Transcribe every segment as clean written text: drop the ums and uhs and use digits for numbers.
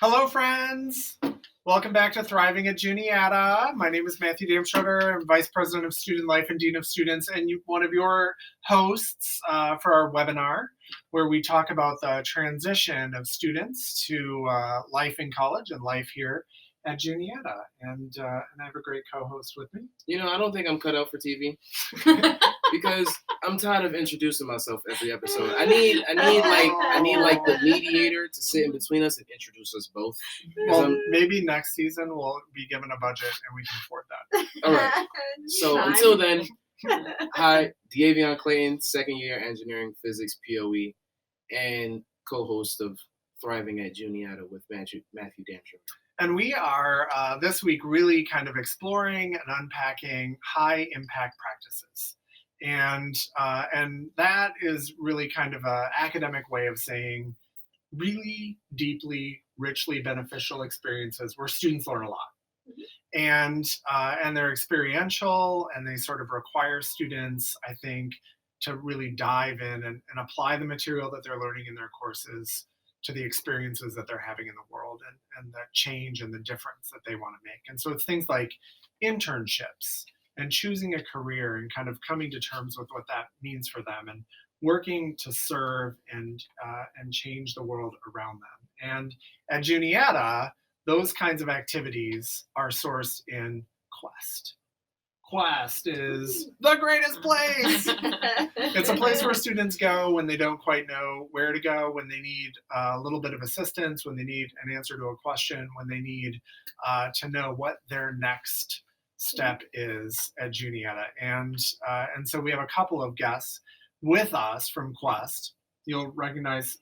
Hello, friends. Welcome back to Thriving at Juniata. My name is Matthew Damschroeder. I'm Vice President of Student Life and Dean of Students, and one of your hosts for our webinar, where we talk about the transition of students to life in college and life here at Juniata. And I have a great co-host with me. You know, I don't think I'm cut out for TV because I'm tired of introducing myself every episode. I need like the mediator to sit in between us and introduce us both. Well, maybe next season we'll be given a budget and we can afford that. All right. So until then, hi, D'Avion Clayton, second year engineering physics POE, and co-host of Thriving at Juniata with Matthew Damschroeder. And we are this week really kind of exploring and unpacking high impact practices. And that is really kind of an academic way of saying really deeply, richly beneficial experiences where students learn a lot. And they're experiential, and they sort of require students, I think, to really dive in and apply the material that they're learning in their courses to the experiences that they're having in the world and that change and the difference that they want to make. And so it's things like internships and choosing a career and kind of coming to terms with what that means for them and working to serve and change the world around them. And at Juniata, those kinds of activities are sourced in Quest. Quest is the greatest place. It's a place where students go when they don't quite know where to go, when they need a little bit of assistance, when they need an answer to a question, when they need to know what their next step is at Juniata. And so we have a couple of guests with us from Quest. You'll recognize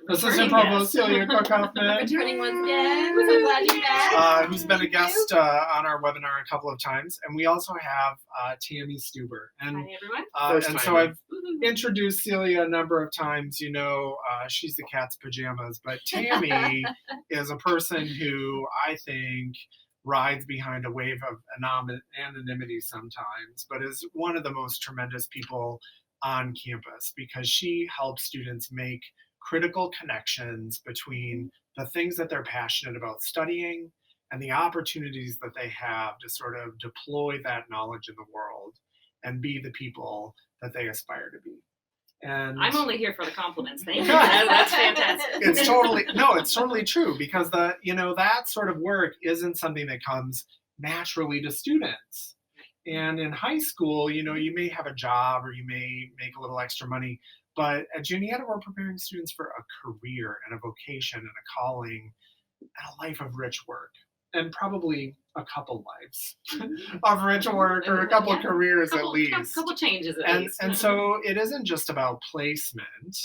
Assistant Provost Celia Cook-Hoffman. Returning once again. So glad you're back. Who's been a guest on our webinar a couple of times. And we also have Tammy Stuber. And, hi, everyone. So I've introduced Celia a number of times. You know, she's the cat's pajamas. But Tammy is a person who I think rides behind a wave of anonymity sometimes, but is one of the most tremendous people on campus because she helps students make critical connections between the things that they're passionate about studying and the opportunities that they have to sort of deploy that knowledge in the world and be the people that they aspire to be. And I'm only here for the compliments. Thank you. That's fantastic. It's totally true because that sort of work isn't something that comes naturally to students. And in high school, you may have a job or you may make a little extra money, but at Juniata, we're preparing students for a career and a vocation and a calling and a life of rich work, and probably a couple lives of rich work or a couple of careers at least. A couple changes at least. And so it isn't just about placement.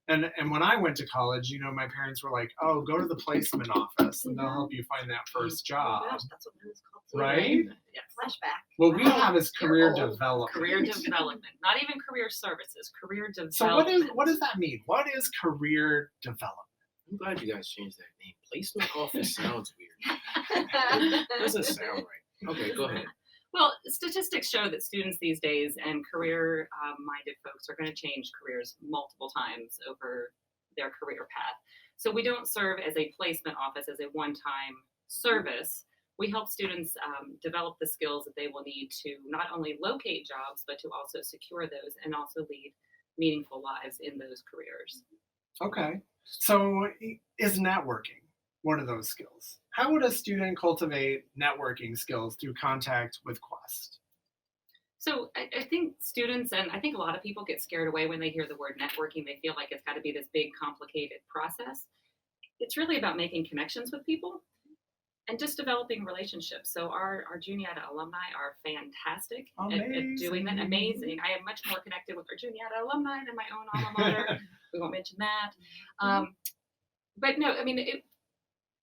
And when I went to college, my parents were like, "Oh, go to the placement office, and they'll help you find that first job." Oh gosh, that's what it was called too, right? Yeah, flashback. What we have is career development. Career development, not even career services. Career development. So what does that mean? What is career development? I'm glad you guys changed that name. Placement office sounds weird. Doesn't sound right. Okay, go ahead. Well, statistics show that students these days and career-minded folks are going to change careers multiple times over their career path. So we don't serve as a placement office, as a one-time service. We help students develop the skills that they will need to not only locate jobs, but to also secure those and also lead meaningful lives in those careers. Okay. So is networking one of those skills? How would a student cultivate networking skills through contact with Quest? So I think students, and I think a lot of people get scared away when they hear the word networking. They feel like it's got to be this big, complicated process. It's really about making connections with people and just developing relationships. So our Juniata alumni are fantastic at doing that. Amazing. I am much more connected with our Juniata alumni than my own alma mater. We won't mention that. But no, I mean,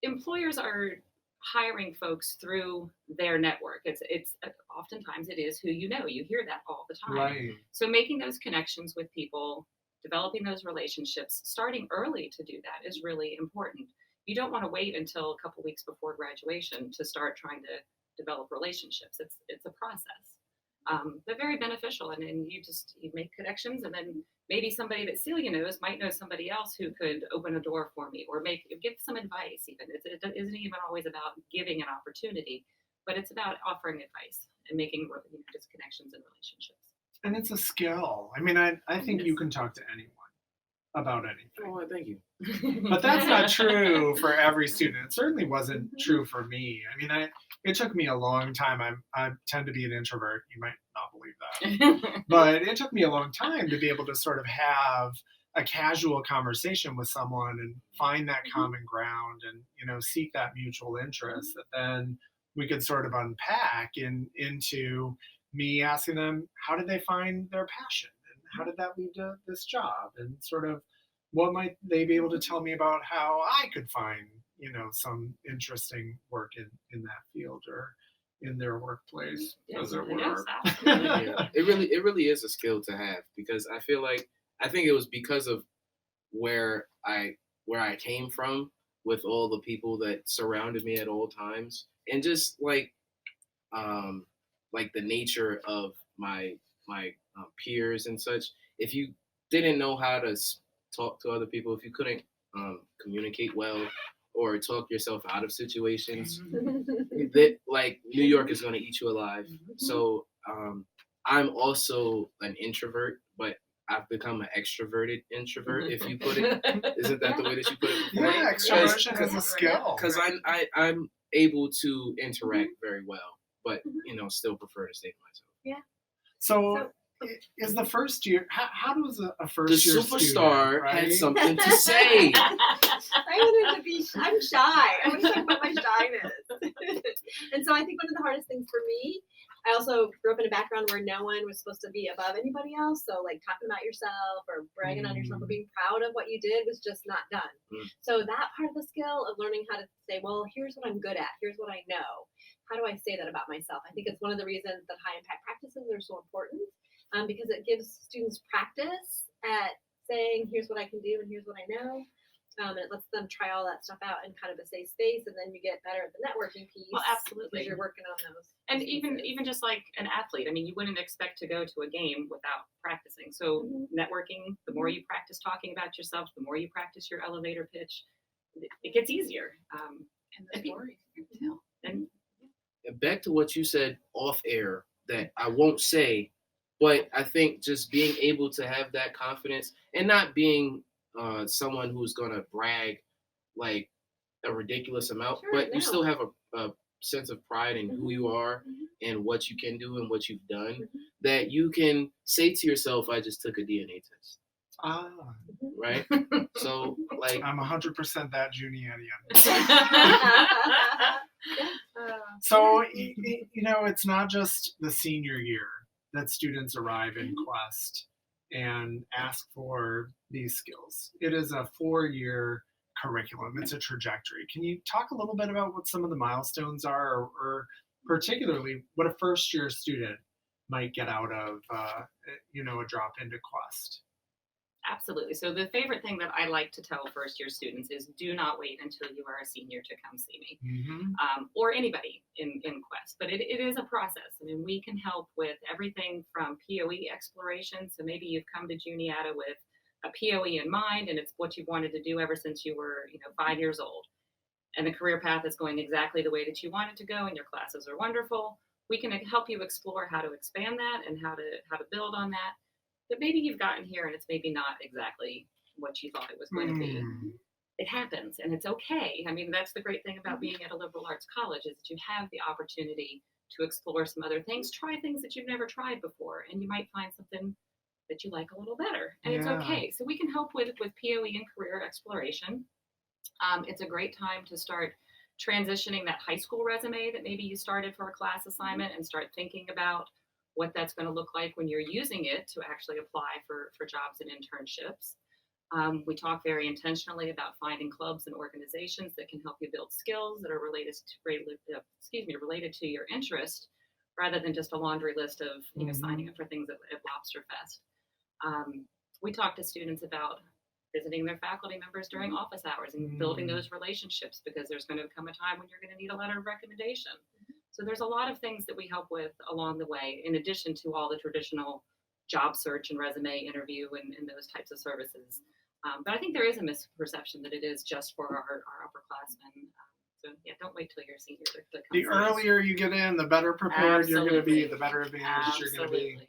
employers are hiring folks through their network. It's oftentimes it is who you know. You hear that all the time. Right. So making those connections with people, developing those relationships, starting early to do that is really important. You don't want to wait until a couple weeks before graduation to start trying to develop relationships. It's a process. but very beneficial. And then you make connections, and then maybe somebody that Celia knows might know somebody else who could open a door for me or give some advice. Even it isn't even always about giving an opportunity, but it's about offering advice and making just connections and relationships. And it's a skill. I mean, I think you can talk to anyone about anything. Oh, thank you. But that's not true for every student. It certainly wasn't true for me. I mean, it took me a long time. I tend to be an introvert. You might not believe that. But it took me a long time to be able to sort of have a casual conversation with someone and find that common ground and, seek that mutual interest that then we could sort of unpack into me asking them, how did they find their passion? And how did that lead to this job? And sort of what might they be able to tell me about how I could find, some interesting work in that field or in their workplace, as it were. Yeah. It really is a skill to have, because I think it was because of where I came from with all the people that surrounded me at all times, and just like the nature of my peers and such. If you didn't know how to talk to other people, if you couldn't communicate well or talk yourself out of situations, that New York is going to eat you alive. So I'm also an introvert, but I've become an extroverted introvert, if you put it. Isn't that the way that you put it before? Yeah, extroversion is a skill. Because I'm able to interact very well, but still prefer to stay to myself. Yeah. So is the first year? How does a first year superstar student, right? had something to say? I wanted to be. I'm shy. I want to talk about my shyness. And so I think one of the hardest things for me. I also grew up in a background where no one was supposed to be above anybody else. So like talking about yourself or bragging on yourself or being proud of what you did was just not done. So that part of the skill of learning how to say, well, here's what I'm good at. Here's what I know. How do I say that about myself? I think it's one of the reasons that high impact practices are so important, because it gives students practice at saying, here's what I can do and here's what I know. And it lets them try all that stuff out in kind of a safe space, and then you get better at the networking piece. Well, absolutely. Because you're working on those. And even just like an athlete, I mean, you wouldn't expect to go to a game without practicing. So networking, the more you practice talking about yourself, the more you practice your elevator pitch, it gets easier. And the stories you tell. And back to what you said off air that I won't say, but I think just being able to have that confidence and not being someone who's going to brag like a ridiculous amount, but you still have a sense of pride in who you are and what you can do and what you've done, that you can say to yourself, I just took a DNA test. Right? So I'm 100% that Juniata. So, it's not just the senior year that students arrive in Quest and ask for these skills. It is a 4-year curriculum. It's a trajectory. Can you talk a little bit about what some of the milestones are, or particularly what a first-year student might get out of, a drop into Quest? Absolutely. So the favorite thing that I like to tell first-year students is do not wait until you are a senior to come see me, or anybody in Quest. But it is a process. I mean, we can help with everything from POE exploration. So maybe you've come to Juniata with a POE in mind, and it's what you've wanted to do ever since you were 5 years old. And the career path is going exactly the way that you want it to go, and your classes are wonderful. We can help you explore how to expand that and how to build on that. But maybe you've gotten here and it's maybe not exactly what you thought it was going to be. It happens, and it's okay. I mean, that's the great thing about being at a liberal arts college, is that you have the opportunity to explore some other things, try things that you've never tried before, and you might find something that you like a little better. And it's okay. So we can help with POE and career exploration. It's a great time to start transitioning that high school resume that maybe you started for a class assignment and start thinking about what that's going to look like when you're using it to actually apply for jobs and internships. We talk very intentionally about finding clubs and organizations that can help you build skills that are related to your interest, rather than just a laundry list of signing up for things at Lobster Fest. We talk to students about visiting their faculty members during office hours and building those relationships, because there's going to come a time when you're going to need a letter of recommendation. So there's a lot of things that we help with along the way, in addition to all the traditional job search and resume interview and those types of services. But I think there is a misperception that it is just for our upperclassmen. So yeah, don't wait till you're a senior to come The see us. earlier you get in, the better prepared you're going to be, Absolutely. the better advantage you're going to be. Absolutely.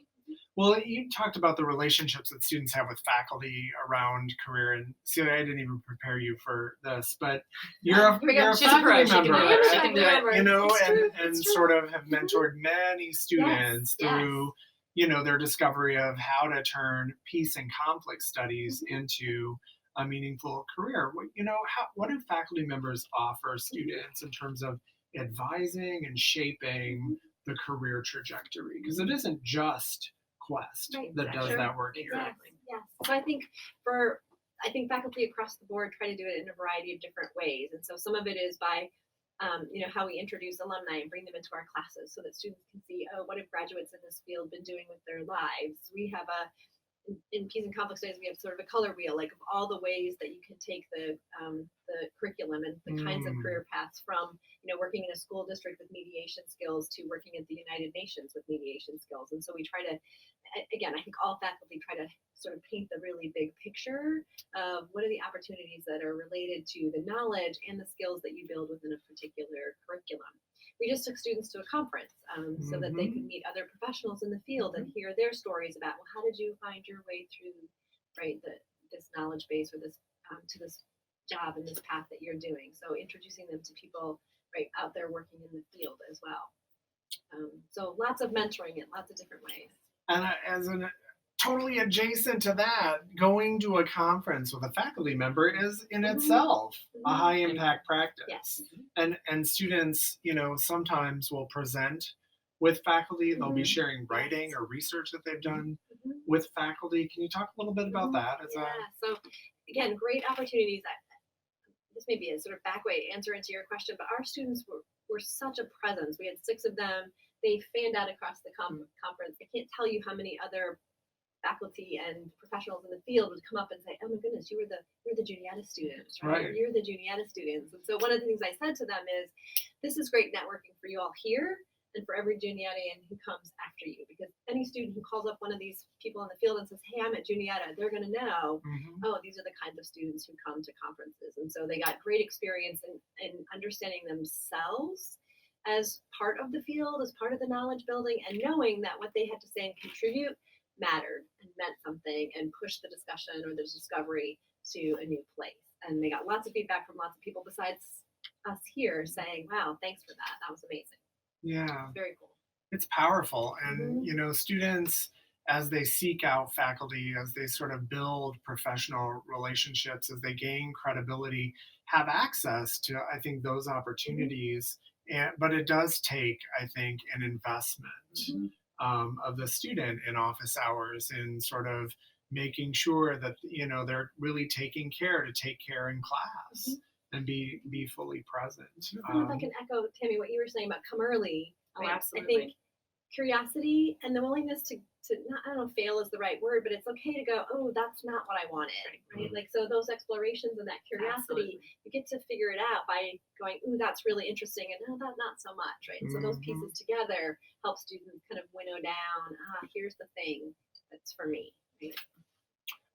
Well, you talked about the relationships that students have with faculty around career, and Celia, I didn't even prepare you for this, but you're a She's a pro. faculty She can do member, it. She can do it. you know, It's true. and It's true. sort of have mentored many students Yes. through, you know, their discovery of how to turn peace and conflict studies Mm-hmm. into a meaningful career. You know, what do faculty members offer students in terms of advising and shaping the career trajectory? Because it isn't just Quest Right, that does sure. that work here. Exactly. Yes. So I think faculty across the board try to do it in a variety of different ways. And so some of it is by, how we introduce alumni and bring them into our classes so that students can see, oh, what have graduates in this field been doing with their lives? We have in Peace and Conflict Studies, we have sort of a color wheel, like of all the ways that you can take the curriculum and the kinds of career paths from, working in a school district with mediation skills to working at the United Nations with mediation skills. And so we try to, again, I think all faculty try to sort of paint the really big picture of what are the opportunities that are related to the knowledge and the skills that you build within a particular curriculum. We just took students to a conference so that they could meet other professionals in the field and hear their stories about, well, how did you find your way through, this knowledge base or this to this job and this path that you're doing. So introducing them to people out there working in the field as well. So lots of mentoring in lots of different ways. And as an totally adjacent to that, going to a conference with a faculty member is in itself a high impact practice. Yes. And students, sometimes will present with faculty. They'll be sharing writing or research that they've done with faculty. Can you talk a little bit about that? So again, great opportunities. This may be a sort of back way answer into your question, but our students were such a presence. We had 6 of them. They fanned out across the conference. I can't tell you how many other faculty and professionals in the field would come up and say, "Oh my goodness, you're the Juniata students, right? Or you're the Juniata students." And so one of the things I said to them is, "This is great networking for you all here and for every Juniatian who comes after you, because any student who calls up one of these people in the field and says, 'Hey, I'm at Juniata,' they're going to know, oh, these are the kinds of students who come to conferences." And so they got great experience in understanding themselves as part of the field, as part of the knowledge building, and knowing that what they had to say and contribute mattered and meant something and pushed the discussion or the discovery to a new place. And they got lots of feedback from lots of people besides us here saying, "Wow, thanks for that. That was amazing." Yeah. Very cool. It's powerful. And, students, as they seek out faculty, as they sort of build professional relationships, as they gain credibility, have access to, I think, those opportunities. But it does take, I think, an investment of the student in office hours, in sort of making sure that, they're really taking care to take care in class and be fully present. I don't know if I can echo, Tammy, what you were saying about come early. Oh, Right? absolutely. I think curiosity and the willingness to not, I don't know, fail is the right word, but it's okay to go, "Oh, that's not what I wanted," right? Like, so those explorations and that curiosity, you get to figure it out by going, "Ooh, that's really interesting," and "No, that not so much," right? And so those pieces together help students kind of winnow down, here's the thing that's for me.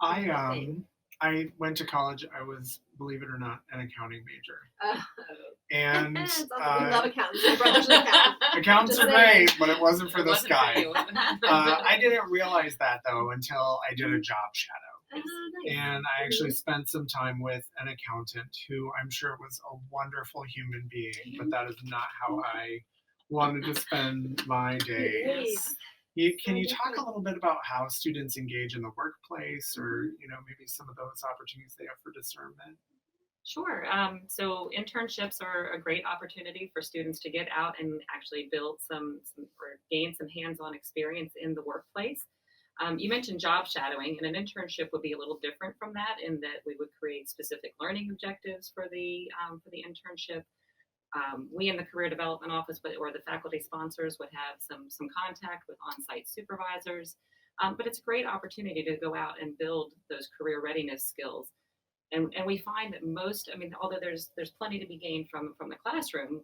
Right? I went to college. I was, believe it or not, an accounting major. And we love accountants. My brother's an accountant. accountants are Just saying. great, but it wasn't for this Wasn't guy. for you. I didn't realize that, though, until I did a job shadow. Nice. And I actually spent some time with an accountant who I'm sure was a wonderful human being, but that is not how I wanted to spend my days. Can you talk a little bit about how students engage in the workplace, or maybe some of those opportunities they have for discernment? Sure. So internships are a great opportunity for students to get out and actually build some or gain some hands-on experience in the workplace. You mentioned job shadowing, and an internship would be a little different from that, in that we would create specific learning objectives for the internship. We in the Career Development Office, or the faculty sponsors, would have some contact with on-site supervisors. But it's a great opportunity to go out and build those career readiness skills. And we find that although there's plenty to be gained from the classroom,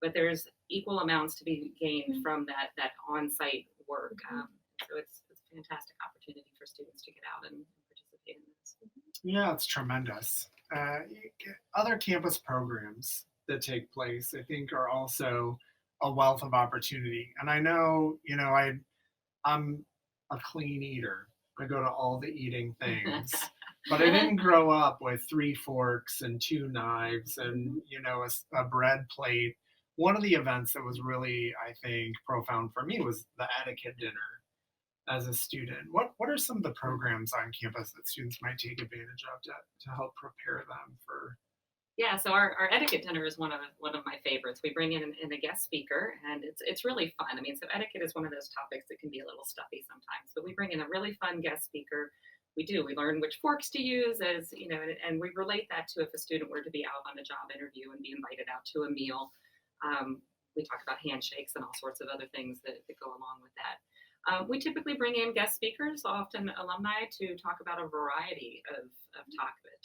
but there's equal amounts to be gained from that on-site work. So it's a fantastic opportunity for students to get out and participate in this. Yeah, it's tremendous. Other campus programs that take place, I think, are also a wealth of opportunity. And I know, I'm a clean eater. I go to all the eating things, but I didn't grow up with 3 forks and 2 knives and, a bread plate. One of the events that was really, I think, profound for me was the etiquette dinner as a student. What are some of the programs on campus that students might take advantage of to help prepare them for? Yeah, so our etiquette dinner is one of my favorites. We bring in a guest speaker, and it's really fun. I mean, so etiquette is one of those topics that can be a little stuffy sometimes, but we bring in a really fun guest speaker. We learn which forks to use, and we relate that to if a student were to be out on a job interview and be invited out to a meal. We talk about handshakes and all sorts of other things that go along with that. We typically bring in guest speakers, often alumni, to talk about a variety of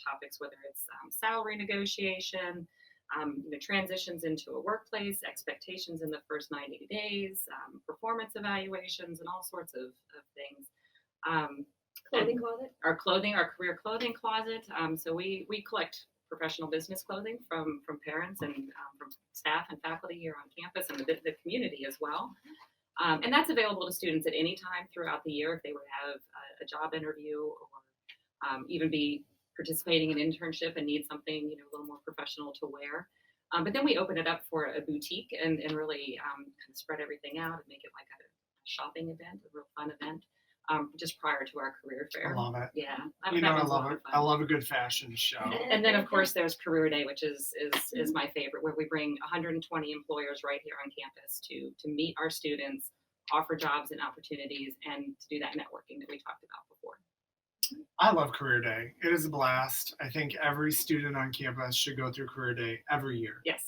topics, whether it's salary negotiation, transitions into a workplace, expectations in the first 90 days, performance evaluations, and all sorts of things. Clothing closet? Our career clothing closet. So we collect professional business clothing from parents and from staff and faculty here on campus and the community as well. And that's available to students at any time throughout the year if they would have a job interview or even be participating in an internship and need something a little more professional to wear. But then we open it up for a boutique and really kind of spread everything out and make it like a shopping event, a real fun event, just prior to our career fair. I love it. Yeah, I love it. I love a good fashion show. And then, of course, there's Career Day, which is my favorite, where we bring 120 employers right here on campus to meet our students, offer jobs and opportunities, and to do that networking that we talked about before. I love Career Day. It is a blast. I think every student on campus should go through Career Day every year. Yes.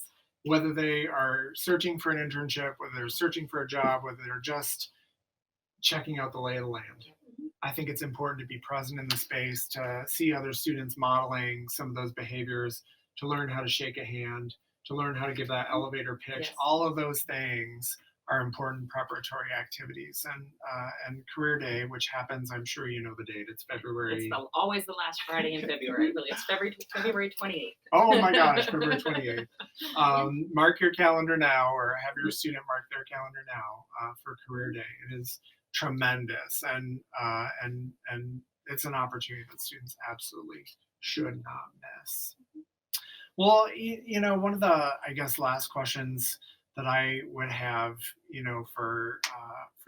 Whether they are searching for an internship, whether they're searching for a job, whether they're just checking out the lay of the land. I think it's important to be present in the space, to see other students modeling some of those behaviors, to learn how to shake a hand, to learn how to give that elevator pitch. Yes. All of those things are important preparatory activities. And Career Day, which happens, I'm sure you know the date, it's February. It's always the last Friday in February. Really, it's February 28th. Oh my gosh, February 28th. Mark your calendar now, or have your student mark their calendar now for Career Day. It is tremendous, and it's an opportunity that students absolutely should not miss. Well, one of the, I guess, last questions that I would have, for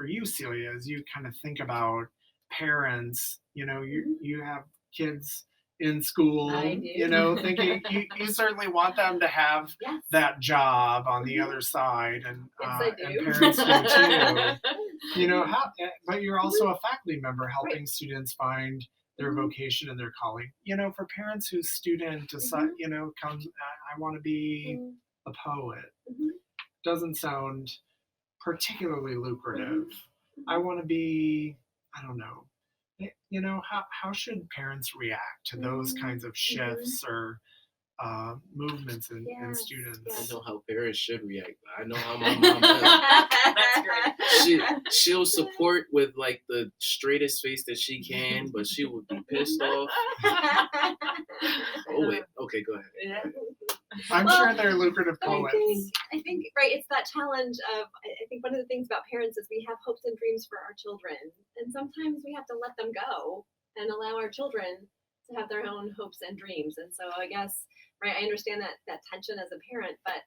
you, Celia, as you kind of think about parents, you have kids in school, I do. thinking you certainly want them to have Yes. that job on the other side, and Yes, I do. and parents do too. But you're also a faculty member helping students find their vocation and their calling. For parents whose student decide, comes, I want to be a poet. Doesn't sound particularly lucrative. I want to be, I don't know. How should parents react to those kinds of shifts or movements in students? I know how parents should react. I know how my mom does. That's great. She'll support with like the straightest face that she can, but she would be pissed off. Oh wait, okay, go ahead. Yeah. I'm sure they're lucrative poets. I think, right, it's that challenge of, I think one of the things about parents is we have hopes and dreams for our children. And sometimes we have to let them go and allow our children to have their own hopes and dreams. And so I guess, right, I understand that tension as a parent, but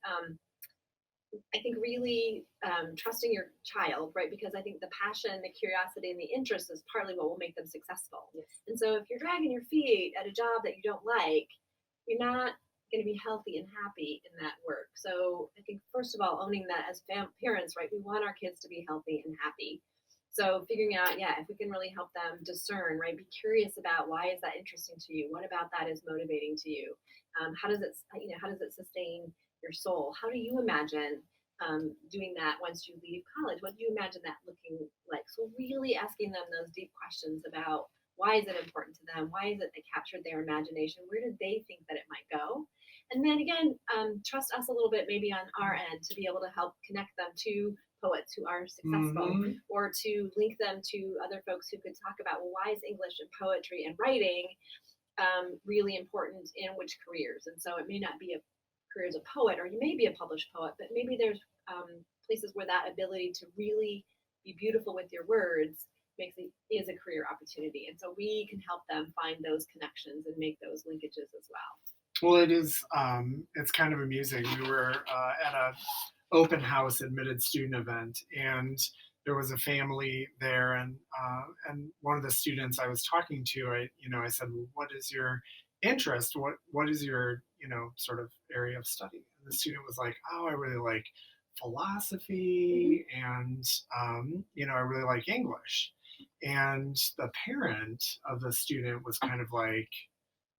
I think really trusting your child, right, because I think the passion, the curiosity, and the interest is partly what will make them successful. Yes. And so if you're dragging your feet at a job that you don't like, you're not going to be healthy and happy in that work. So I think, first of all, owning that as parents, right, we want our kids to be healthy and happy. So figuring out, if we can really help them discern, right, be curious about why is that interesting to you? What about that is motivating to you? How does it sustain your soul? How do you imagine doing that once you leave college? What do you imagine that looking like? So really asking them those deep questions about why is it important to them? Why is it that captured their imagination? Where did they think that it might go? And then again, trust us a little bit maybe on our end to be able to help connect them to poets who are successful, or to link them to other folks who could talk about, well, why is English and poetry and writing really important in which careers? And so it may not be a career as a poet, or you may be a published poet, but maybe there's places where that ability to really be beautiful with your words is a career opportunity. And so we can help them find those connections and make those linkages as well. Well, it is. It's kind of amusing. We were at a open house admitted student event, and there was a family there, and one of the students I was talking to, I said, well, what is your interest? What is your sort of area of study? And the student was like, oh, I really like philosophy, and I really like English. And the parent of the student was kind of like,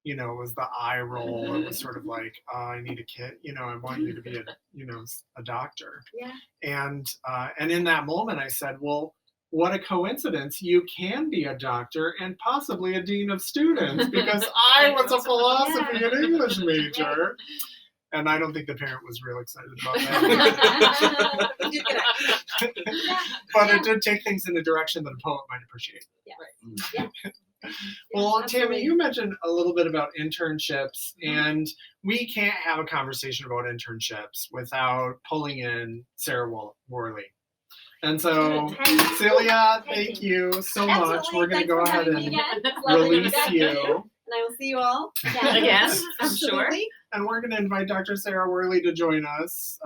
it was the eye roll. It was sort of like, oh, I need a kid, I want you to be a doctor. Yeah. And in that moment I said, well, what a coincidence. You can be a doctor and possibly a dean of students, because I was a philosophy and English major. And I don't think the parent was real excited about that. But it did take things in a direction that a poet might appreciate. Yeah. Well, Yes, Tammy, you mentioned a little bit about internships, and we can't have a conversation about internships without pulling in Sarah Worley. And so, Celia, thank you so much. We're going to go ahead and release you. And I will see you all again, I'm sure. And we're going to invite Dr. Sarah Worley to join us.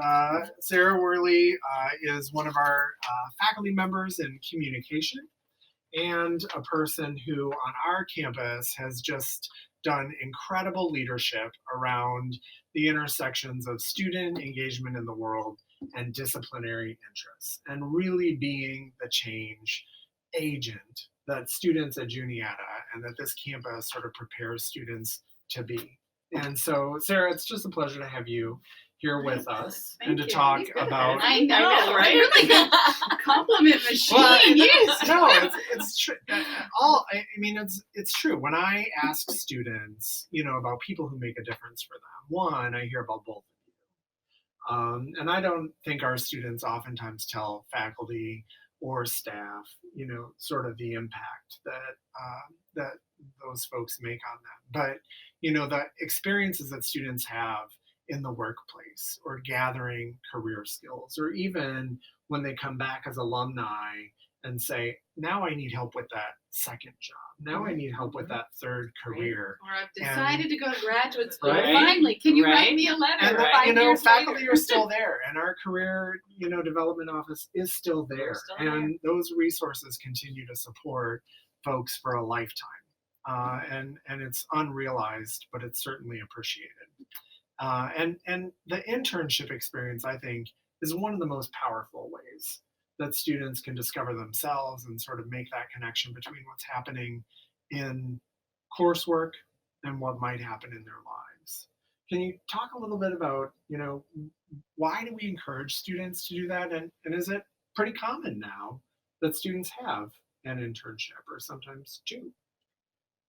Sarah Worley is one of our faculty members in communication, and a person who on our campus has just done incredible leadership around the intersections of student engagement in the world and disciplinary interests, and really being the change agent that students at Juniata and that this campus sort of prepares students to be. And so, Sarah, it's just a pleasure to have you here with us and to talk about. I know, right? You're like a compliment machine. Well, Yes. No, it's true. It's true. When I ask students, about people who make a difference for them, one, I hear about both of you. And I don't think our students oftentimes tell faculty or staff, sort of the impact that those folks make on them. But, the experiences that students have in the workplace, or gathering career skills, or even when they come back as alumni and say, now I need help with that second job. Now I need help with that third career. Or I've decided to go to graduate school. Right? Finally, can you write me a letter? And 5 years faculty later? are still there, and our career, development office is still there. And those resources continue to support folks for a lifetime. And it's unrealized, but it's certainly appreciated. And the internship experience, I think, is one of the most powerful ways that students can discover themselves and sort of make that connection between what's happening in coursework and what might happen in their lives. Can you talk a little bit about, why do we encourage students to do that? And is it pretty common now that students have an internship, or sometimes two?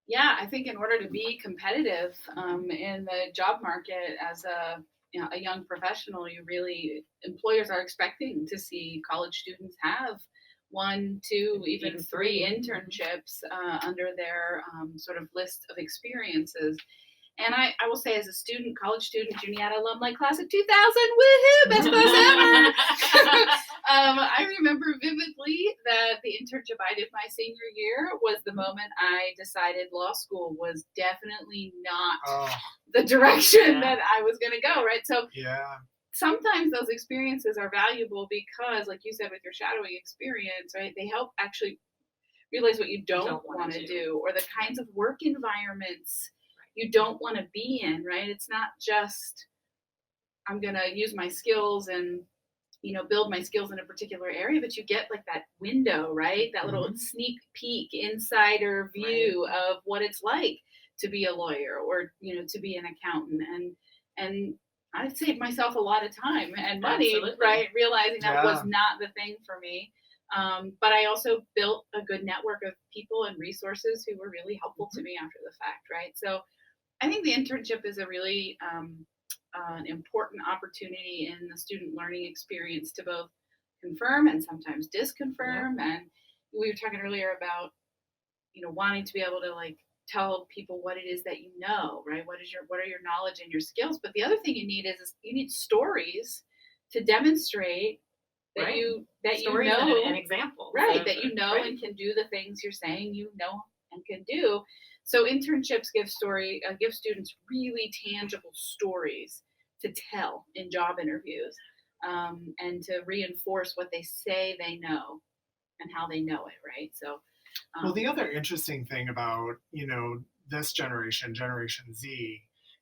Yeah, I think in order to be competitive in the job market as a young professional, employers are expecting to see college students have 1, 2, even 3 internships under their sort of list of experiences. And I will say, as a college student, Juniata alumni class of 2000, woohoo, best class ever. I remember vividly that the internship I did my senior year was the moment I decided law school was definitely not the direction that I was going to go, right? So sometimes those experiences are valuable because, like you said, with your shadowing experience, right, they help actually realize what you don't want to do, or the kinds of work environments you don't want to be in, right? It's not just, I'm going to use my skills and, build my skills in a particular area, but you get like that window, right? That little sneak peek, insider view of what it's like to be a lawyer, or, to be an accountant. And I've saved myself a lot of time and money, right? Realizing that was not the thing for me. But I also built a good network of people and resources who were really helpful to me after the fact, right? So I think the internship is a really an important opportunity in the student learning experience to both confirm and sometimes disconfirm. And we were talking earlier about, wanting to be able to like tell people what it is that you know, right? What are your knowledge and your skills? But the other thing you need is you need stories to demonstrate that Right. you Stories know and examples. right, that you know right. and can do the things you're saying you know and can do. So internships give students really tangible stories to tell in job interviews, and to reinforce what they say they know and how they know it, right? So Well, the other interesting thing about, this generation, Generation Z,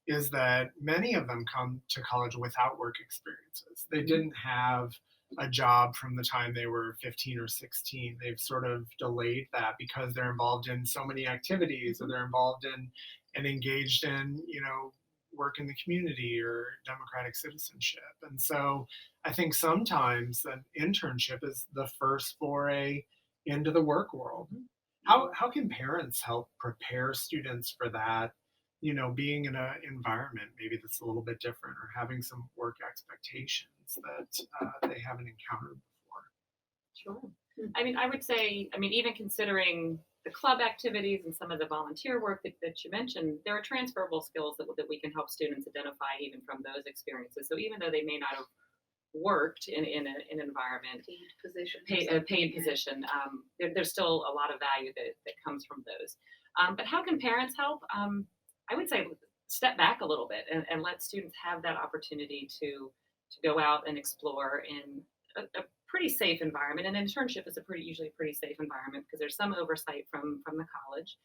is that many of them come to college without work experiences. They didn't have a job from the time they were 15 or 16. They've sort of delayed that because they're involved in so many activities, or they're involved in and engaged in, work in the community or democratic citizenship. And so I think sometimes an internship is the first foray into the work world. How can parents help prepare students for that? Being in an environment maybe that's a little bit different, or having some work expectations that they haven't encountered before. Sure. I mean, I would say, even considering the club activities and some of the volunteer work that you mentioned, there are transferable skills that we can help students identify even from those experiences. So even though they may not have worked in an environment, paid position, there's still a lot of value that comes from those. But how can parents help? I would say step back a little bit and let students have that opportunity to go out and explore in a pretty safe environment. An internship is usually a pretty safe environment because there's some oversight from the college.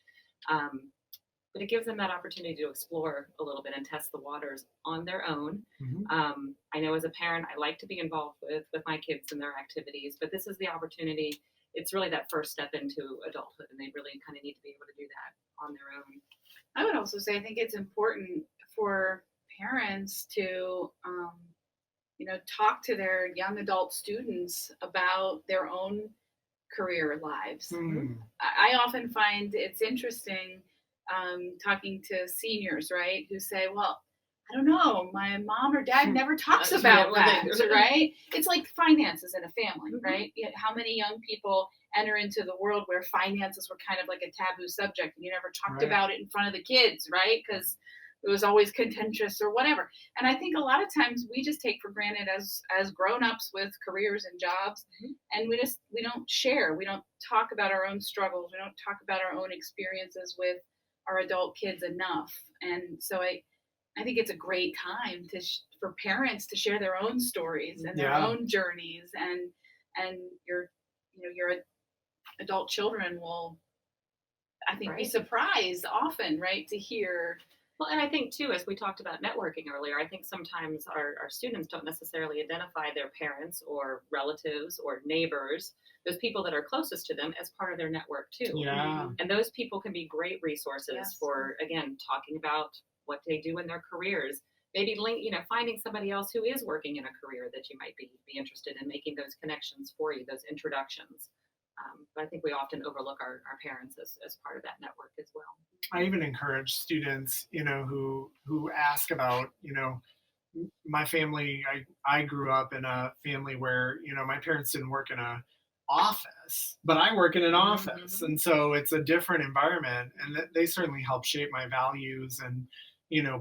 But it gives them that opportunity to explore a little bit and test the waters on their own. I know as a parent, I like to be involved with my kids and their activities, but this is the opportunity. It's really that first step into adulthood, and they really kind of need to be able to do that on their own. I would also say I think it's important for parents to talk to their young adult students about their own career lives. I often find it's interesting talking to seniors, right, who say, well, I don't know, my mom or dad never talks about that, right? It's like finances in a family, right? How many young people enter into the world where finances were kind of like a taboo subject and you never talked about it in front of the kids, right? Because it was always contentious or whatever. And I think a lot of times we just take for granted as grown-ups with careers and jobs, and we don't share. We don't talk about our own struggles. We don't talk about our own experiences with our adult kids enough. And so I think it's a great time for parents to share their own stories and their own journeys, and your adult children will, I think, be surprised often, right, to hear. Well, and I think too, as we talked about networking earlier, I think sometimes our students don't necessarily identify their parents or relatives or neighbors, those people that are closest to them, as part of their network too. Yeah. And those people can be great resources for, again, talking about what they do in their careers. Maybe finding somebody else who is working in a career that you might be interested in, making those connections for you, those introductions. But I think we often overlook our parents as part of that network as well. I even encourage students, who ask about, my family. I grew up in a family where, my parents didn't work in a office, but I work in an office, and so it's a different environment, and they certainly help shape my values and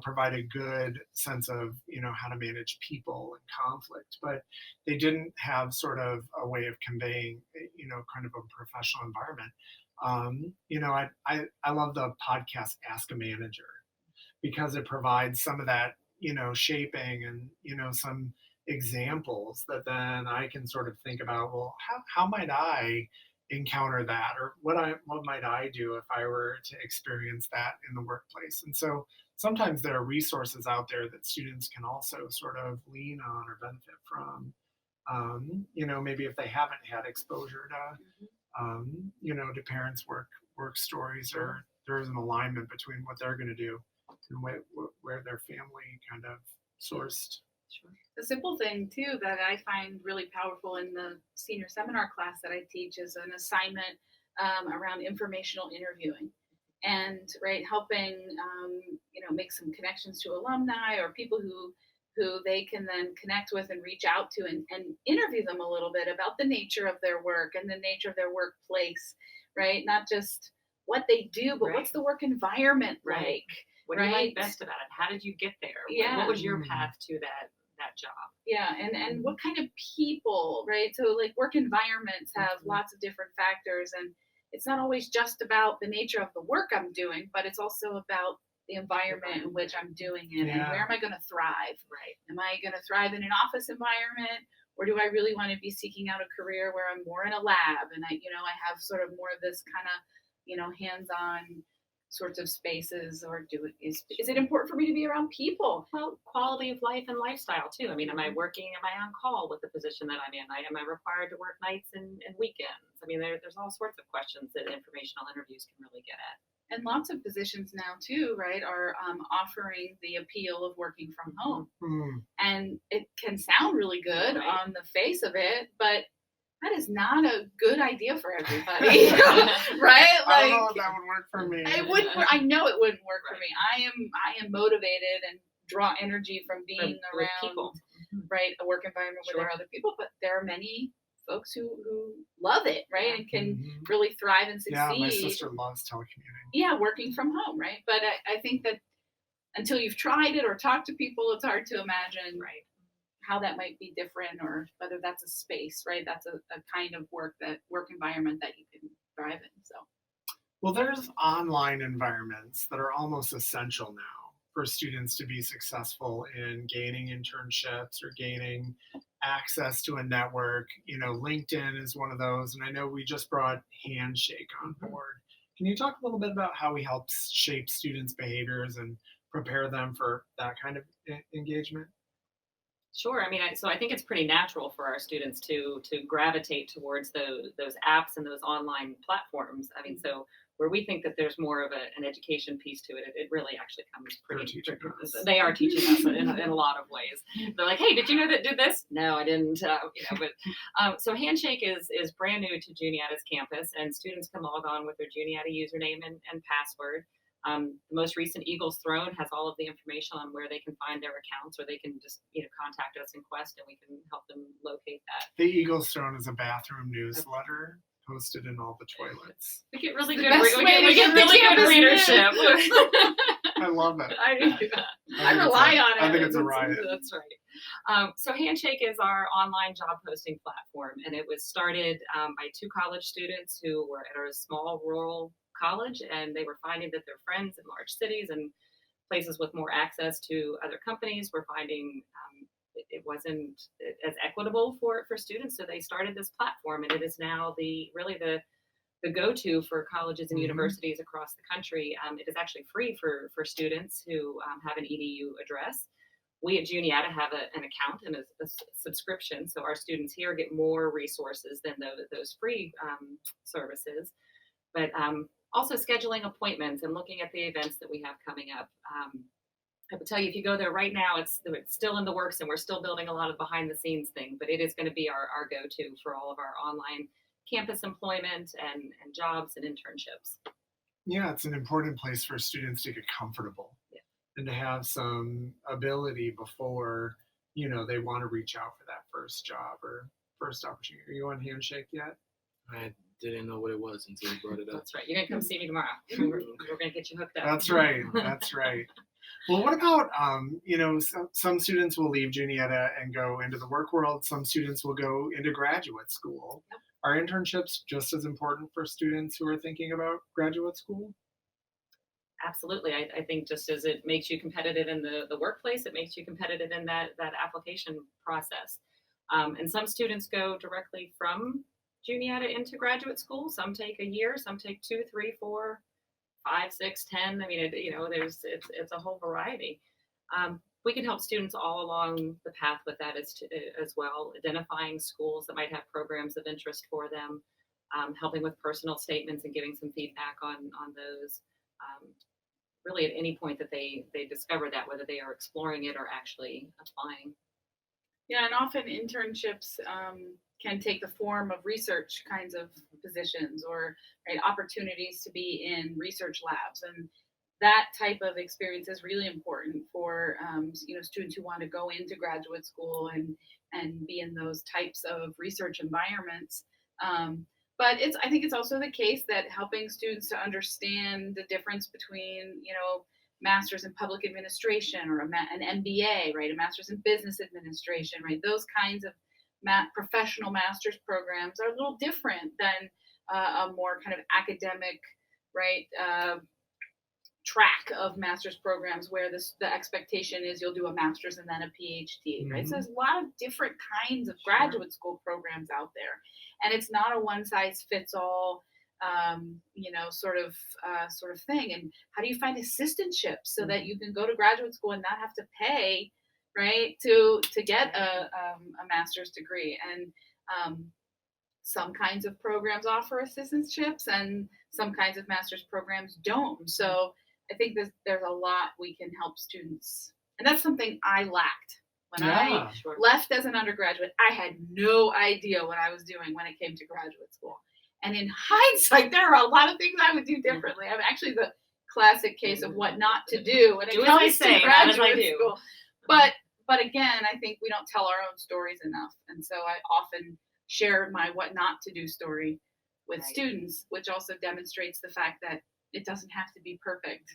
provide a good sense of how to manage people and conflict, but they didn't have sort of a way of conveying kind of a professional environment. I love the podcast Ask a Manager, because it provides some of that shaping and some examples that then I can sort of think about, well, how might I encounter that, or what might I do if I were to experience that in the workplace. And so sometimes there are resources out there that students can also sort of lean on or benefit from, maybe if they haven't had exposure to parents' work stories, or there is an alignment between what they're going to do and where their family kind of sourced. Sure. The simple thing too that I find really powerful in the senior seminar class that I teach is an assignment around informational interviewing, and helping make some connections to alumni or people who who they can then connect with and reach out to and interview them a little bit about the nature of their work and the nature of their workplace, right? Not just what they do, but what's the work environment like? What do you like best about it? How did you get there? Yeah. What was your path to that job? Yeah, and what kind of people, right? So like work environments have lots of different factors, and it's not always just about the nature of the work I'm doing, but it's also about the environment in which I'm doing it and where am I going to thrive? Right. Am I going to thrive in an office environment, or do I really want to be seeking out a career where I'm more in a lab and I have sort of more of this kind of, hands-on sorts of spaces, or is it important for me to be around people? Well, quality of life and lifestyle too. I mean, am I on call with the position that I'm in? Am I required to work nights and weekends? I mean, there's all sorts of questions that informational interviews can really get at. And lots of positions now too, right, are offering the appeal of working from home. And it can sound really good on the face of it, but that is not a good idea for everybody, right? I don't know if that would work for me. It wouldn't. I know it wouldn't work for me. I am motivated and draw energy from being around people, right, a work environment where there are other people. But there are many folks who love it, right, and can really thrive and succeed. Yeah, my sister loves telecommuting. Yeah, working from home, right? But I think that until you've tried it or talked to people, it's hard to imagine, how that might be different, or whether that's a space, right? That's a kind of work environment that you can thrive in. So, well, there's online environments that are almost essential now for students to be successful in gaining internships or gaining access to a network. LinkedIn is one of those, and I know we just brought Handshake on board. Can you talk a little bit about how we help shape students' behaviors and prepare them for that kind of engagement? Sure. I mean, so I think it's pretty natural for our students to gravitate towards those apps and those online platforms. I mean, so where we think that there's more of an education piece to it, it really actually comes pretty. They are teaching us in a lot of ways. They're like, hey, did you know that did this? No, I didn't. So Handshake is brand new to Juniata's campus, and students can log on with their Juniata username and password. The most recent Eagles Throne has all of the information on where they can find their accounts, or they can just contact us in Quest, and we can help them locate that. The Eagles Throne is a bathroom newsletter posted in all the toilets. We get really good. We get really good readership. I love it. I rely on it. I think it's a riot. That's right. So Handshake is our online job posting platform, and it was started by two college students who were at a small rural college, and they were finding that their friends in large cities and places with more access to other companies were finding it wasn't as equitable for students. So they started this platform, and it is now the go-to for colleges and universities across the country. It is actually free for students who have an EDU address. We at Juniata have an account and a subscription, so our students here get more resources than those free services. But also scheduling appointments and looking at the events that we have coming up. I would tell you, if you go there right now, it's still in the works, and we're still building a lot of behind the scenes thing, but it is going to be our go-to for all of our online campus employment and jobs and internships. Yeah, it's an important place for students to get comfortable and to have some ability before, they want to reach out for that first job or first opportunity. Are you on Handshake yet? I didn't know what it was until you brought it up. That's right. You're going to come see me tomorrow. We're going to get you hooked up. That's right. That's right. Well, what about, some students will leave Juniata and go into the work world. Some students will go into graduate school. Yep. Are internships just as important for students who are thinking about graduate school? Absolutely. I think just as it makes you competitive in the workplace, it makes you competitive in that application process. And some students go directly from Juniata into graduate school. Some take a year, some take 2, 3, 4, 5, 6, 10. I mean, it's a whole variety. We can help students all along the path with that as well, identifying schools that might have programs of interest for them, helping with personal statements and giving some feedback on those. Really at any point that they discover that, whether they are exploring it or actually applying. Yeah, and often internships can take the form of research kinds of positions, or opportunities to be in research labs. And that type of experience is really important for students who want to go into graduate school and be in those types of research environments. But I think it's also the case that helping students to understand the difference between master's in public administration or an MBA, right? A master's in business administration, right? Those kinds of professional master's programs are a little different than a more kind of academic, right? Track of master's programs where the expectation is you'll do a master's and then a PhD, right? So there's a lot of different kinds of graduate school programs out there, and it's not a one size fits all, sort of thing. And how do you find assistantships so that you can go to graduate school and not have to pay, right, to get a master's degree? And some kinds of programs offer assistantships, and some kinds of master's programs don't. So I think there's a lot we can help students. And that's something I lacked. When I left as an undergraduate, I had no idea what I was doing when it came to graduate school. And in hindsight, there are a lot of things I would do differently. I'm actually the classic case of what not to do when it comes to graduate school. But again, I think we don't tell our own stories enough. And so I often share my what not to do story with students, which also demonstrates the fact that it doesn't have to be perfect.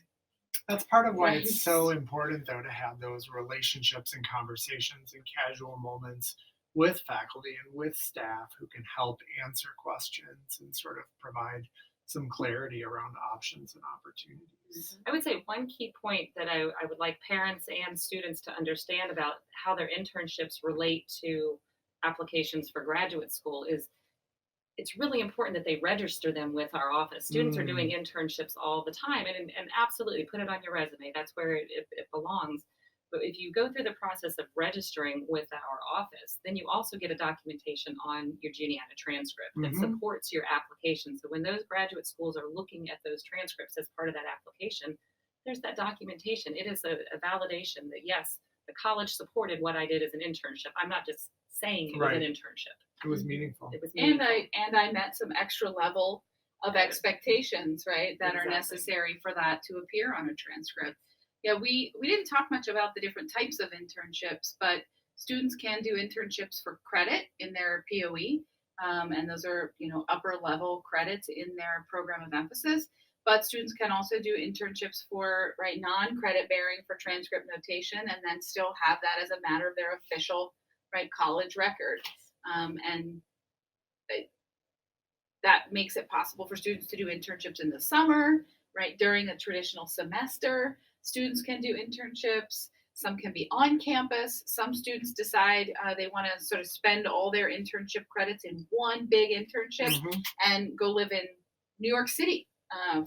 That's part of why it's so important, though, to have those relationships and conversations and casual moments with faculty and with staff who can help answer questions and sort of provide some clarity around options and opportunities. I would say one key point that I would like parents and students to understand about how their internships relate to applications for graduate school is it's really important that they register them with our office. Students are doing internships all the time, and absolutely put it on your resume. That's where it belongs. But if you go through the process of registering with our office, then you also get a documentation on your Juniata transcript that supports your application. So when those graduate schools are looking at those transcripts as part of that application, there's that documentation. It is a validation that, yes, the college supported what I did as an internship. I'm not just saying it was an internship. It was meaningful. It was meaningful. And I met some extra level of expectations, right, that are necessary for that to appear on a transcript. Yeah, we didn't talk much about the different types of internships, but students can do internships for credit in their POE, and those are upper level credits in their program of emphasis. But students can also do internships for non-credit bearing for transcript notation, and then still have that as a matter of their official college record. And that makes it possible for students to do internships in the summer, right, during a traditional semester. Students can do internships. Some can be on campus. Some students decide they want to sort of spend all their internship credits in one big internship and go live in New York City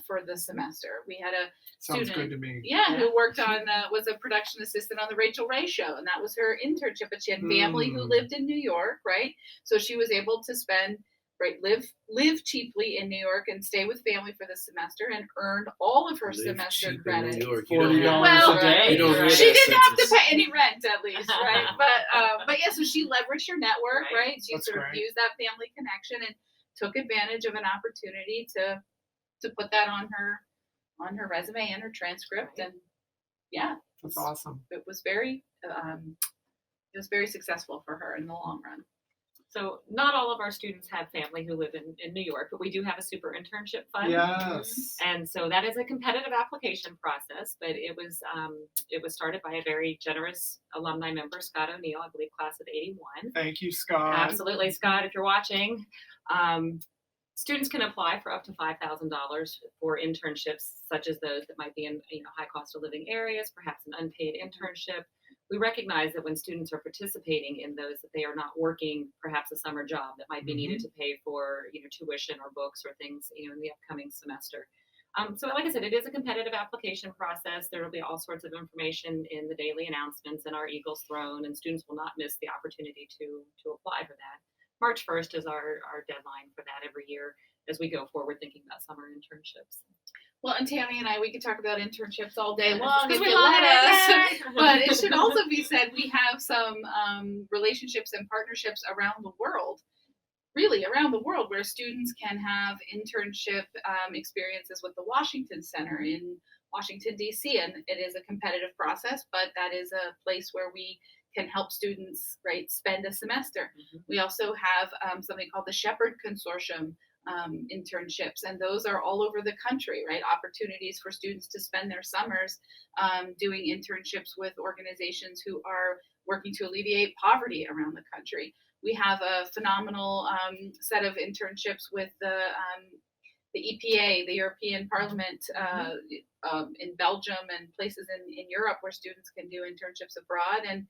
for the semester. We had a student, sounds good to me. who worked on was a production assistant on the Rachel Ray Show, and that was her internship. But she had family who lived in New York, right? So she was able to spend live cheaply in New York and stay with family for the semester and earned all of her semester credits. $40 a day. She didn't have to pay any rent, at least, right? But yeah, so she leveraged her network, right? She That's sort of used that family connection and took advantage of an opportunity to put that on her resume and her transcript, and that's awesome. It was very successful for her in the long run. So not all of our students have family who live in New York, but we do have a super internship fund. Yes. And so that is a competitive application process, but it was started by a very generous alumni member, Scott O'Neill, I believe class of 81. Thank you, Scott. Absolutely, Scott, if you're watching. Students can apply for up to $5,000 for internships such as those that might be in high cost of living areas, perhaps an unpaid internship. We recognize that when students are participating in those, that they are not working perhaps a summer job that might be needed to pay for tuition or books or things in the upcoming semester. So like I said, it is a competitive application process. There will be all sorts of information in the daily announcements and our Eagles Throne, and students will not miss the opportunity to apply for that. March 1st is our deadline for that every year as we go forward thinking about summer internships. Well, and Tammy and I, we could talk about internships all day long if you let us. But it should also be said we have some relationships and partnerships around the world really around the world, where students can have internship experiences with the Washington Center in Washington, D.C. And it is a competitive process, but that is a place where we can help students, right, spend a semester. We also have something called the Shepherd Consortium internships, and those are all over the country, right? Opportunities for students to spend their summers doing internships with organizations who are working to alleviate poverty around the country. We have a phenomenal set of internships with the EPA, the European Parliament, in Belgium and places in Europe where students can do internships abroad. And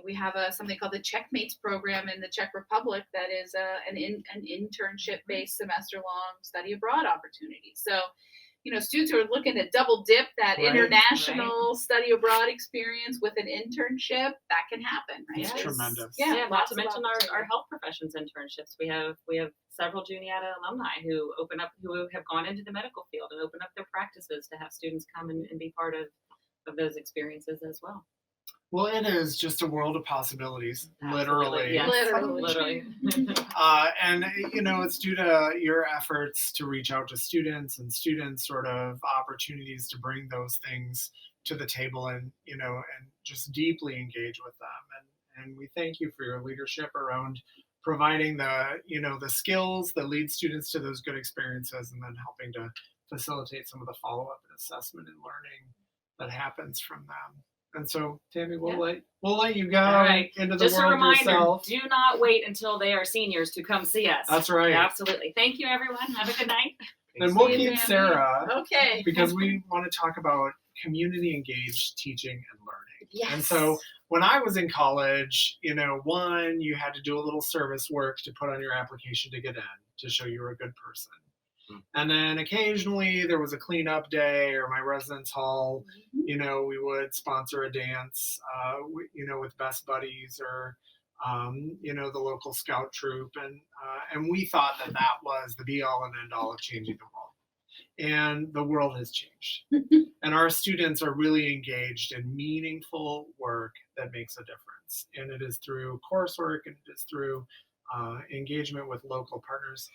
we have something called the Checkmates program in the Czech Republic that is an internship-based semester-long study abroad opportunity. So, students who are looking to double dip that international study abroad experience with an internship, that can happen, right? It's tremendous. Yeah, not to mention our health professions internships. We have several Juniata alumni who have gone into the medical field and open up their practices to have students come and be part of those experiences as well. Well, it is just a world of possibilities, Absolutely. literally. Yes. Literally. And, it's due to your efforts to reach out to students and students sort of opportunities to bring those things to the table and just deeply engage with them. And we thank you for your leadership around providing the skills that lead students to those good experiences and then helping to facilitate some of the follow-up and assessment and learning that happens from them. And so, Tammy, we'll let you go into the Just world a reminder, yourself. do not wait until they are seniors to come see us. That's right. Absolutely. Thank you, everyone. Have a good night. And we'll keep Sarah Okay. because we want to talk about community engaged teaching and learning. Yes. And so when I was in college, you had to do a little service work to put on your application to get in to show you were a good person. And then occasionally there was a cleanup day or my residence hall, we would sponsor a dance, with best buddies or, the local scout troop. And we thought that was the be all and end all of changing the world. And the world has changed. And our students are really engaged in meaningful work that makes a difference. And it is through coursework and it is through engagement with local partners.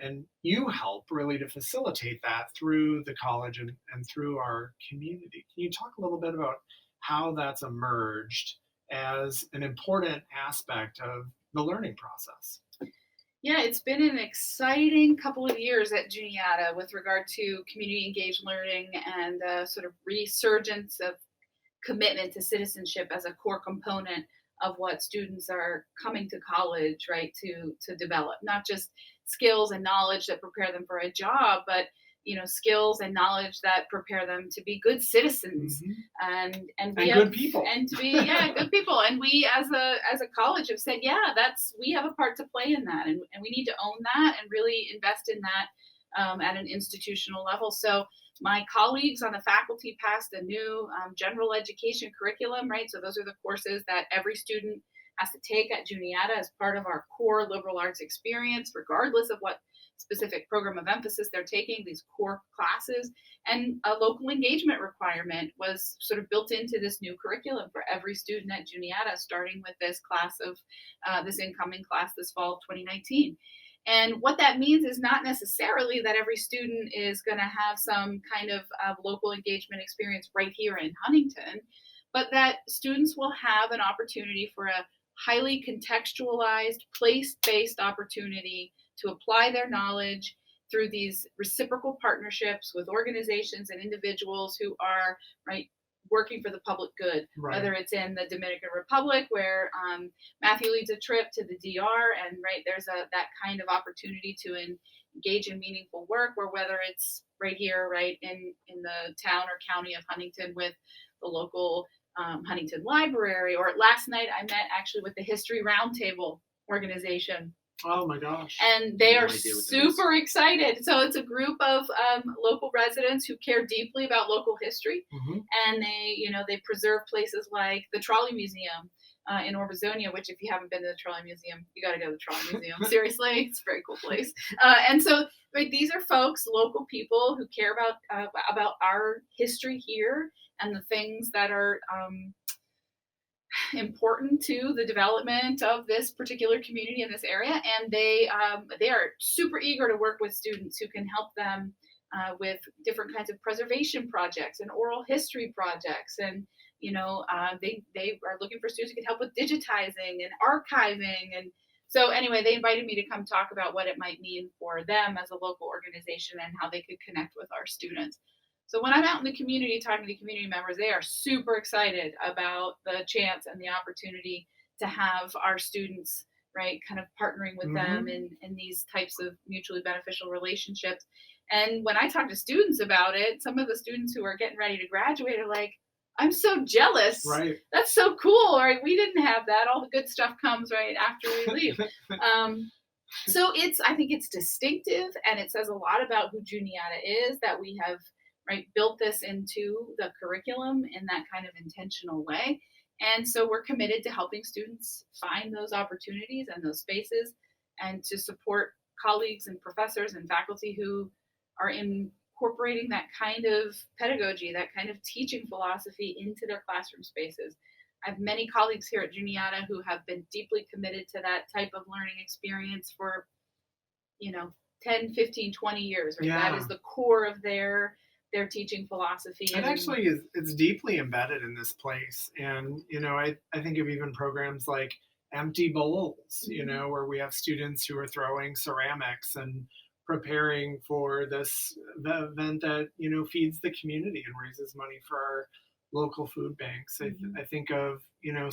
And you help really to facilitate that through the college and through our community. Can you talk a little bit about how that's emerged as an important aspect of the learning process? Yeah, it's been an exciting couple of years at Juniata with regard to community engaged learning and sort of resurgence of commitment to citizenship as a core component of what students are coming to college, right, to develop. Not just skills and knowledge that prepare them for a job, but skills and knowledge that prepare them to be good citizens and good people and to be good people. And we as a college have said, we have a part to play in that, and we need to own that and really invest in that at an institutional level. So my colleagues on the faculty passed a new general education curriculum, right? So those are the courses that every student has to take at Juniata as part of our core liberal arts experience, regardless of what specific program of emphasis they're taking, these core classes. And a local engagement requirement was sort of built into this new curriculum for every student at Juniata, starting with this class of this incoming class this fall of 2019. And what that means is not necessarily that every student is going to have some kind of local engagement experience right here in Huntington, but that students will have an opportunity for a highly contextualized, place-based opportunity to apply their knowledge through these reciprocal partnerships with organizations and individuals who are working for the public good, whether it's in the Dominican Republic where Matthew leads a trip to the DR and there's that kind of opportunity to engage in meaningful work, or whether it's right here, in the town or county of Huntington with the local Huntington Library, or last night I met actually with the History Roundtable organization. Oh my gosh. And they are super excited. So it's a group of local residents who care deeply about local history. And they preserve places like the Trolley Museum in Orbazonia, which if you haven't been to the Trolley Museum, you got to go to the Trolley Museum. Seriously, it's a very cool place. And so these are folks, local people who care about our history here and the things that are important to the development of this particular community in this area, and they are super eager to work with students who can help them with different kinds of preservation projects and oral history projects, and they are looking for students who can help with digitizing and archiving. And so anyway, they invited me to come talk about what it might mean for them as a local organization and how they could connect with our students. So when I'm out in the community talking to community members, they are super excited about the chance and the opportunity to have our students, right, kind of partnering with them in these types of mutually beneficial relationships. And when I talk to students about it, some of the students who are getting ready to graduate are like, I'm so jealous. Right. That's so cool. Right. We didn't have that. All the good stuff comes right after we leave. So I think it's distinctive, and it says a lot about who Juniata is, that we have built this into the curriculum in that kind of intentional way. And so we're committed to helping students find those opportunities and those spaces, and to support colleagues and professors and faculty who are incorporating that kind of pedagogy, that kind of teaching philosophy into their classroom spaces. I have many colleagues here at Juniata who have been deeply committed to that type of learning experience for 10, 15, 20 years. Right? Yeah. That is the core of their teaching philosophy. It actually is, it's deeply embedded in this place. And, I think of even programs like Empty Bowls, where we have students who are throwing ceramics and preparing for the event that, feeds the community and raises money for our local food banks. I think of,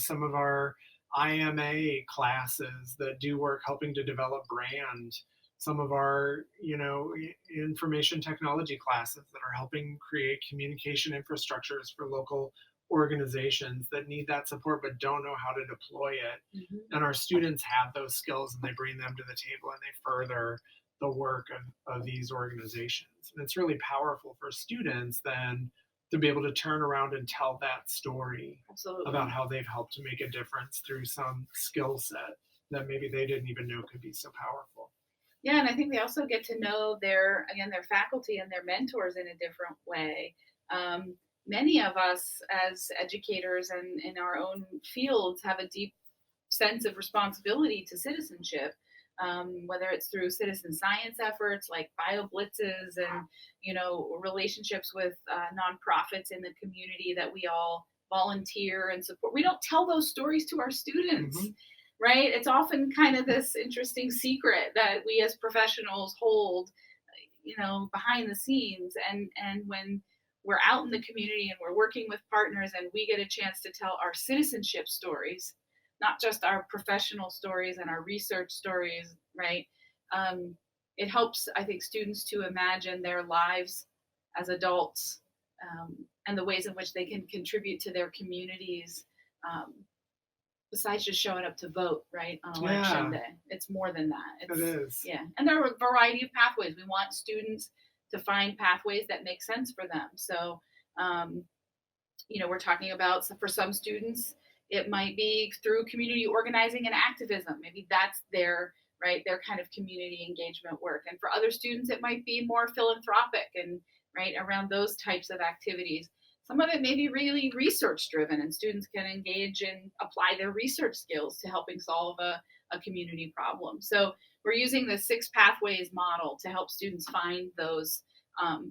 some of our IMA classes that do work helping to develop brand, some of our, information technology classes that are helping create communication infrastructures for local organizations that need that support but don't know how to deploy it. And our students have those skills, and they bring them to the table, and they further the work of these organizations. And it's really powerful for students then to be able to turn around and tell that story. Absolutely. About how they've helped to make a difference through some skill set that maybe they didn't even know could be so powerful. Yeah, and I think they also get to know their faculty and their mentors in a different way. Many of us as educators and in our own fields have a deep sense of responsibility to citizenship, whether it's through citizen science efforts like BioBlitzes and relationships with nonprofits in the community that we all volunteer and support. We don't tell those stories to our students. Right? It's often kind of this interesting secret that we as professionals hold, behind the scenes. And when we're out in the community and we're working with partners and we get a chance to tell our citizenship stories, not just our professional stories and our research stories, right? It helps, I think, students to imagine their lives as adults, and the ways in which they can contribute to their communities, besides just showing up to vote, right, on election day. It's more than that. It is. Yeah. And there are a variety of pathways. We want students to find pathways that make sense for them. So, we're talking about, so for some students, it might be through community organizing and activism. Maybe that's their kind of community engagement work. And for other students, it might be more philanthropic and around those types of activities. Some of it may be really research driven, and students can engage and apply their research skills to helping solve a community problem. So we're using the 6 pathways model to help students find those,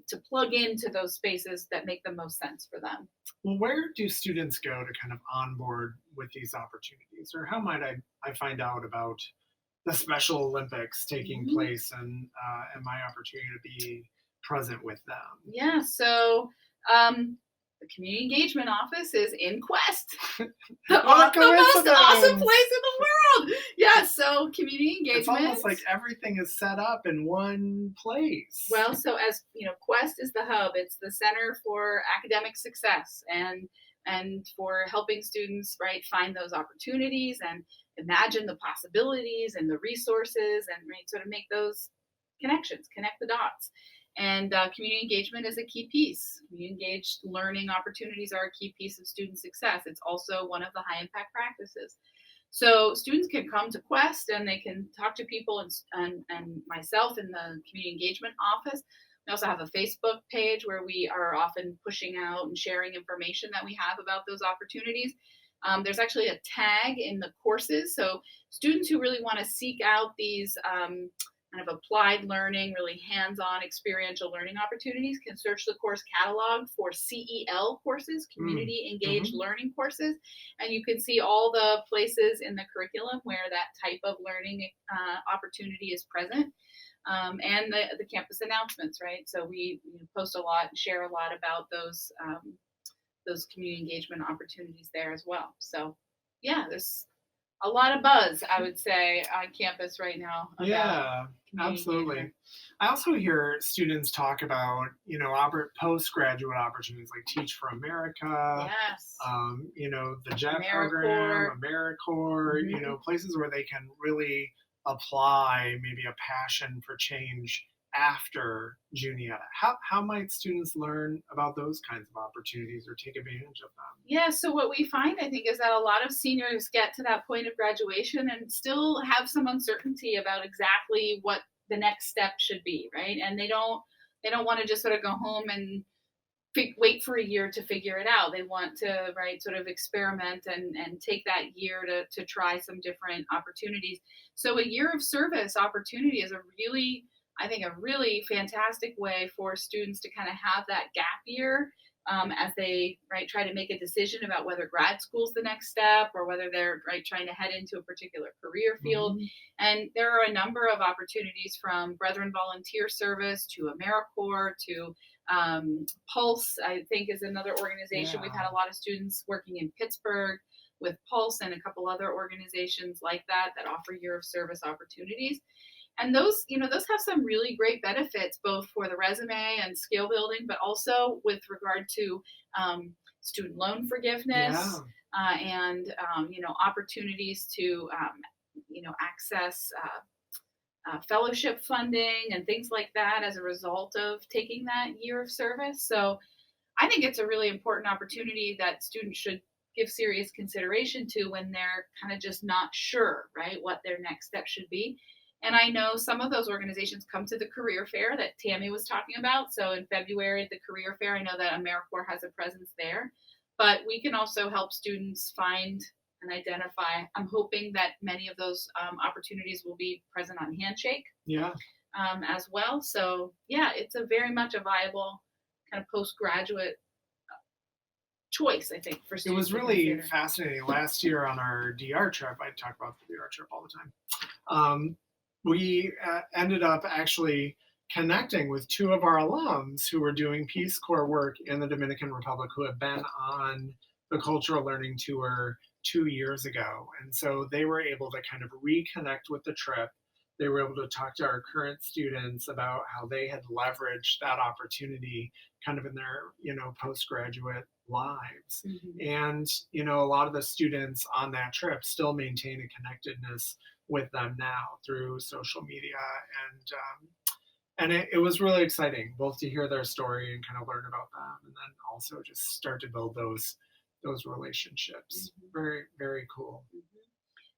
to plug into those spaces that make the most sense for them. Well, where do students go to kind of onboard with these opportunities? Or how might I find out about the Special Olympics taking place and my opportunity to be present with them? Yeah, so the Community Engagement Office is in Quest, the most awesome place in the world. Yeah, so Community Engagement. It's almost like everything is set up in one place. Well, so as Quest is the hub. It's the center for academic success and for helping students find those opportunities and imagine the possibilities and the resources and sort of make those connections, connect the dots. And community engagement is a key piece. Community engaged learning opportunities are a key piece of student success. It's also one of the high impact practices. So students can come to Quest and they can talk to people and myself in the community engagement office. We also have a Facebook page where we are often pushing out and sharing information that we have about those opportunities. There's actually a tag in the courses. So students who really want to seek out these kind of applied learning, really hands-on experiential learning opportunities can search the course catalog for CEL courses, community engaged learning courses, and you can see all the places in the curriculum where that type of learning opportunity is present. And the campus announcements, right? So we post a lot and share a lot about those community engagement opportunities there as well. So yeah, there's a lot of buzz, I would say, on campus right now. Yeah, absolutely. Engagement. I also hear students talk about, postgraduate opportunities like Teach for America, Yes. The JET AmeriCorps. program, AmeriCorps, places where they can really apply maybe a passion for change after Juniata. How might students learn about those kinds of opportunities or take advantage of them? Yeah, so what we find, I think, is that a lot of seniors get to that point of graduation and still have some uncertainty about exactly what the next step should be, right? And they don't want to just sort of go home and wait for a year to figure it out. They want to, right, sort of experiment and take that year to try some different opportunities. So a year of service opportunity is I think a really fantastic way for students to kind of have that gap year as they try to make a decision about whether grad school is the next step or whether they're trying to head into a particular career field. And there are a number of opportunities from Brethren Volunteer Service to AmeriCorps to Pulse, I think, is another organization. We've had a lot of students working in Pittsburgh with Pulse and a couple other organizations like that offer year of service opportunities. And those have some really great benefits, both for the resume and skill building, but also with regard to student loan forgiveness and opportunities to access fellowship funding and things like that as a result of taking that year of service. So I think it's a really important opportunity that students should give serious consideration to when they're kind of just not sure, right, what their next step should be. And I know some of those organizations come to the career fair that Tammy was talking about. So in February at the career fair, I know that AmeriCorps has a presence there. But we can also help students find and identify. I'm hoping that many of those opportunities will be present on Handshake as well. So yeah, it's a very much a viable kind of postgraduate choice, I think, for students. It was really fascinating. Last year on our DR trip, I talk about the DR trip all the time. We ended up actually connecting with two of our alums who were doing Peace Corps work in the Dominican Republic who had been on the Cultural Learning Tour 2 years ago. And so they were able to kind of reconnect with the trip. They were able to talk to our current students about how they had leveraged that opportunity kind of in their, postgraduate lives. And, a lot of the students on that trip still maintain a connectedness with them now through social media. And it was really exciting both to hear their story and kind of learn about them, and then also just start to build those relationships. Very, very cool.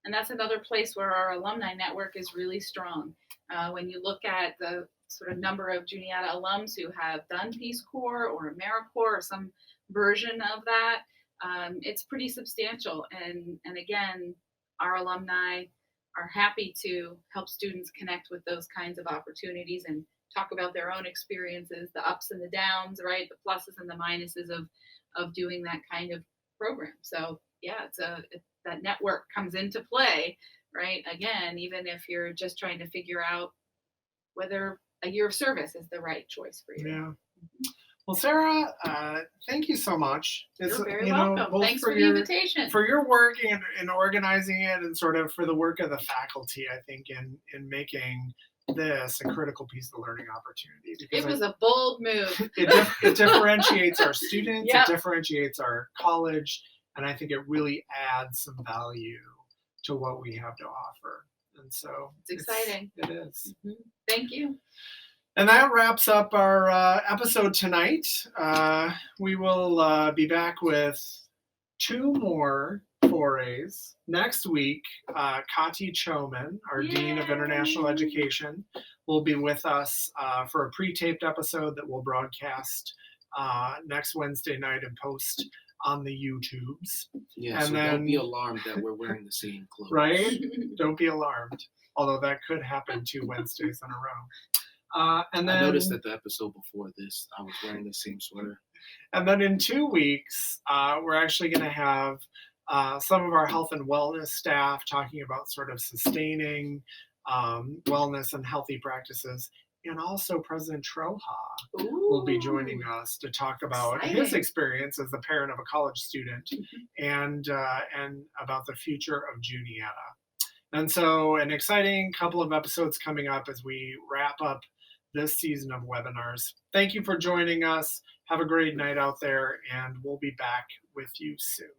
And that's another place where our alumni network is really strong. When you look at the sort of number of Juniata alums who have done Peace Corps or AmeriCorps or some version of that, it's pretty substantial. And again, our alumni are happy to help students connect with those kinds of opportunities and talk about their own experiences, the ups and the downs, right? The pluses and the minuses of doing that kind of program. So yeah, that network comes into play, right? Again, even if you're just trying to figure out whether a year of service is the right choice for you. Yeah. Well, Sarah, thank you so much. You're very welcome. Thanks for the invitation. For your work in organizing it, and sort of for the work of the faculty, I think, in making this a critical piece of learning opportunity. It was a bold move. It differentiates our students, Yep. It differentiates our college, and I think it really adds some value to what we have to offer. And so it's exciting. It is. Thank you. And that wraps up our episode tonight. We will be back with 2 more forays. Next week, Kati Choman, our Dean of International Education, will be with us for a pre-taped episode that we'll broadcast next Wednesday night and post on the YouTubes. Yeah, And so then- don't be alarmed that we're wearing the same clothes. Right? Don't be alarmed. Although that could happen 2 Wednesdays in a row. And then I noticed that the episode before this, I was wearing the same sweater. And then in 2 weeks, we're actually going to have some of our health and wellness staff talking about sort of sustaining wellness and healthy practices. And also President Troha will be joining us to talk about his Exciting. experience as the parent of a college student and about the future of Juniata. And so an exciting couple of episodes coming up as we wrap up this season of webinars. Thank you for joining us. Have a great night out there, and we'll be back with you soon.